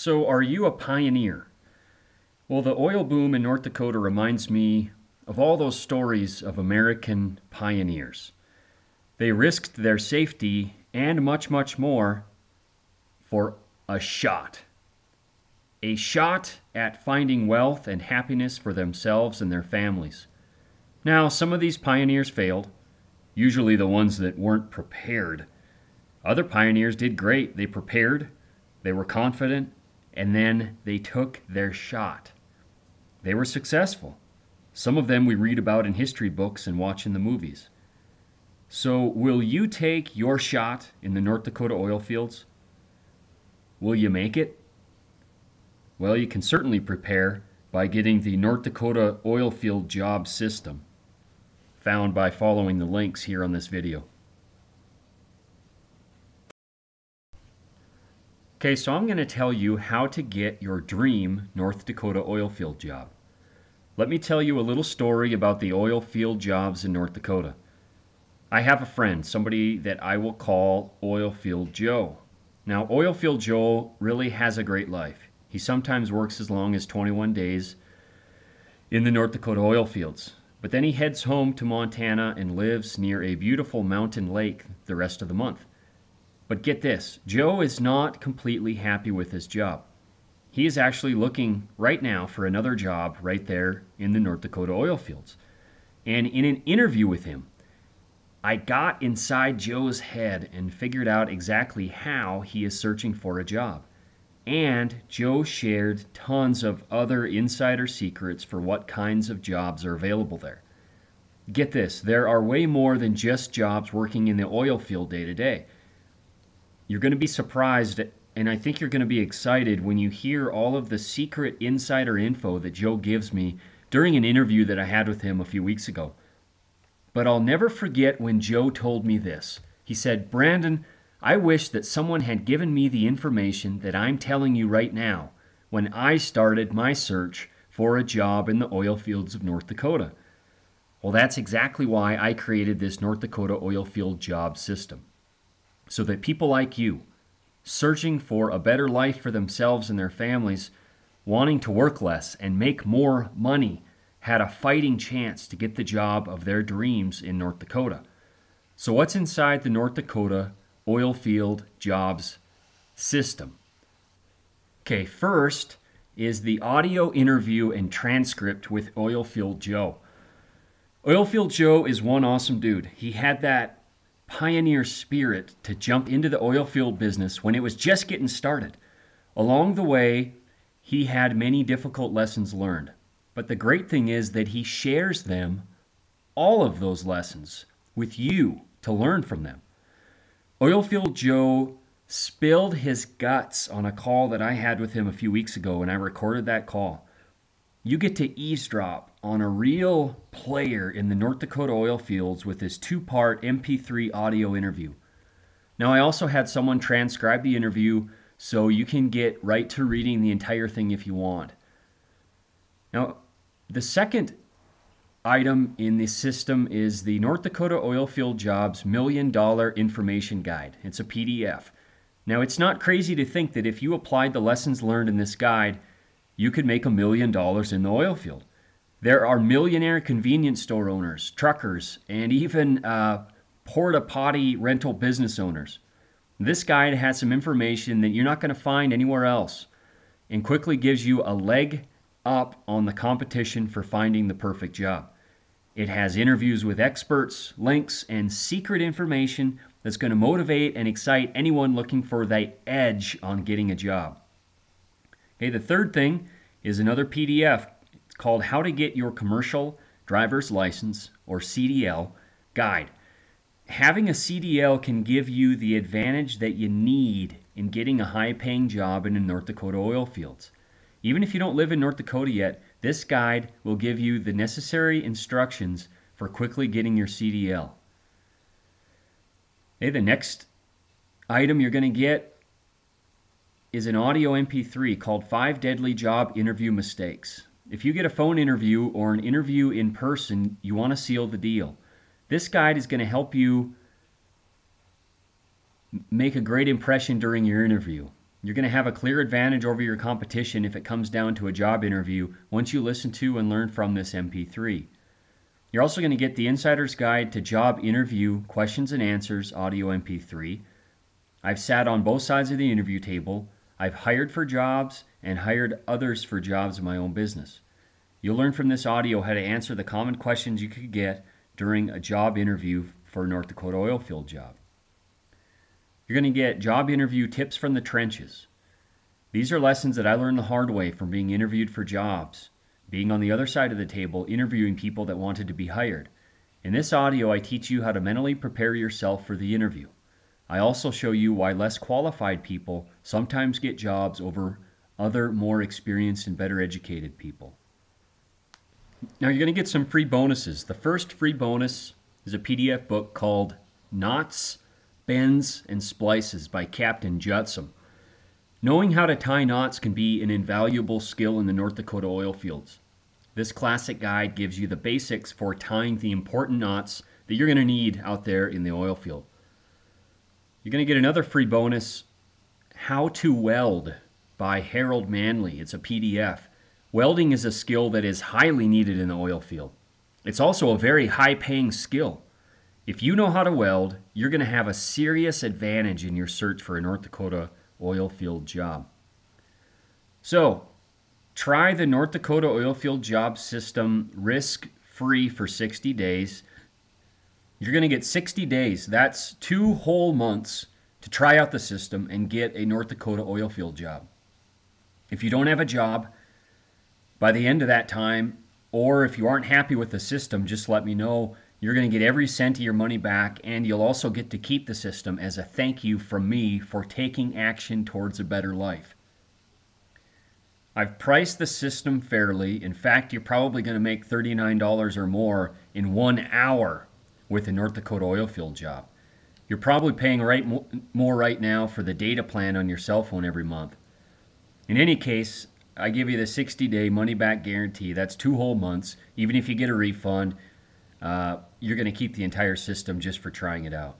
So, are you a pioneer? Well, the oil boom in North Dakota reminds me of all those stories of American pioneers. They risked their safety and much, much more for a shot. A shot at finding wealth and happiness for themselves and their families. Now, some of these pioneers failed, usually the ones that weren't prepared. Other pioneers did great. They prepared, they were confident, and then they took their shot. They were successful. Some of them we read about in history books and watch in the movies. So, will you take your shot in the North Dakota oil fields? Will you make it? Well, you can certainly prepare by getting the North Dakota Oilfield job system, found by following the links here on this video. Okay, so I'm going to tell you how to get your dream North Dakota oilfield job. Let me tell you a little story about the oilfield jobs in North Dakota. I have a friend, somebody that I will call Oilfield Joe. Now, Oilfield Joe really has a great life. He sometimes works as long as 21 days in the North Dakota oilfields, but then he heads home to Montana and lives near a beautiful mountain lake the rest of the month. But get this, Joe is not completely happy with his job. He is actually looking right now for another job right there in the North Dakota oilfields. And in an interview with him, I got inside Joe's head and figured out exactly how he is searching for a job. And Joe shared tons of other insider secrets for what kinds of jobs are available there. Get this, there are way more than just jobs working in the oil field day to day. You're going to be surprised, and I think you're going to be excited when you hear all of the secret insider info that Joe gives me during an interview that I had with him a few weeks ago. But I'll never forget when Joe told me this. He said, "Brandon, I wish that someone had given me the information that I'm telling you right now when I started my search for a job in the oil fields of North Dakota." Well, that's exactly why I created this North Dakota oilfield job system. So that people like you, searching for a better life for themselves and their families, wanting to work less and make more money, had a fighting chance to get the job of their dreams in North Dakota. So what's inside the North Dakota oilfield jobs system? Okay, first is the audio interview and transcript with Oilfield Joe. Oilfield Joe is one awesome dude. He had that pioneer spirit to jump into the oilfield business when it was just getting started. Along the way, he had many difficult lessons learned. But the great thing is that he shares them, all of those lessons, with you to learn from them. Oilfield Joe spilled his guts on a call that I had with him a few weeks ago, and I recorded that call. You get to eavesdrop on a real player in the North Dakota oil fields with this 2-part MP3 audio interview. Now, I also had someone transcribe the interview so you can get right to reading the entire thing if you want. Now, the second item in the system is the North Dakota Oilfield Jobs $1 Million Information Guide. It's a PDF. Now, it's not crazy to think that if you applied the lessons learned in this guide, you could make $1 million in the oil field. There are millionaire convenience store owners, truckers, and even porta-potty rental business owners. This guide has some information that you're not going to find anywhere else and quickly gives you a leg up on the competition for finding the perfect job. It has interviews with experts, links, and secret information that's going to motivate and excite anyone looking for the edge on getting a job. Okay, the third thing is another PDF. It's called How to Get Your Commercial Driver's License, or CDL, guide. Having a CDL can give you the advantage that you need in getting a high-paying job in the North Dakota oil fields. Even if you don't live in North Dakota yet, this guide will give you the necessary instructions for quickly getting your CDL. Okay, the next item you're going to get is an audio MP3 called 5 Deadly Job Interview Mistakes. If you get a phone interview or an interview in person, you want to seal the deal. This guide is going to help you make a great impression during your interview. You're going to have a clear advantage over your competition if it comes down to a job interview once you listen to and learn from this MP3. You're also going to get the Insider's Guide to Job Interview Questions and Answers audio MP3. I've sat on both sides of the interview table. I've hired for jobs and hired others for jobs in my own business. You'll learn from this audio how to answer the common questions you could get during a job interview for a North Dakota Oilfield job. You're going to get job interview tips from the trenches. These are lessons that I learned the hard way from being interviewed for jobs, being on the other side of the table, interviewing people that wanted to be hired. In this audio, I teach you how to mentally prepare yourself for the interview. I also show you why less qualified people sometimes get jobs over other more experienced and better educated people. Now you're going to get some free bonuses. The first free bonus is a PDF book called Knots, Bends, and Splices by Captain Jutsam. Knowing how to tie knots can be an invaluable skill in the North Dakota Oilfields. This classic guide gives you the basics for tying the important knots that you're going to need out there in the oil field. You're going to get another free bonus, How to Weld by Harold Manley. It's a PDF. Welding is a skill that is highly needed in the oil field. It's also a very high-paying skill. If you know how to weld, you're going to have a serious advantage in your search for a North Dakota oil field job. So, try the North Dakota Oilfield job system risk-free for 60 days. You're going to get 60 days. That's 2 whole months to try out the system and get a North Dakota Oilfield job. If you don't have a job by the end of that time, or if you aren't happy with the system, just let me know. You're going to get every cent of your money back, and you'll also get to keep the system as a thank you from me for taking action towards a better life. I've priced the system fairly. In fact, you're probably going to make $39 or more in 1 hour with a North Dakota Oilfield job. You're probably paying more right now for the data plan on your cell phone every month. In any case, I give you the 60-day money-back guarantee. That's 2 whole months. Even if you get a refund, you're going to keep the entire system just for trying it out.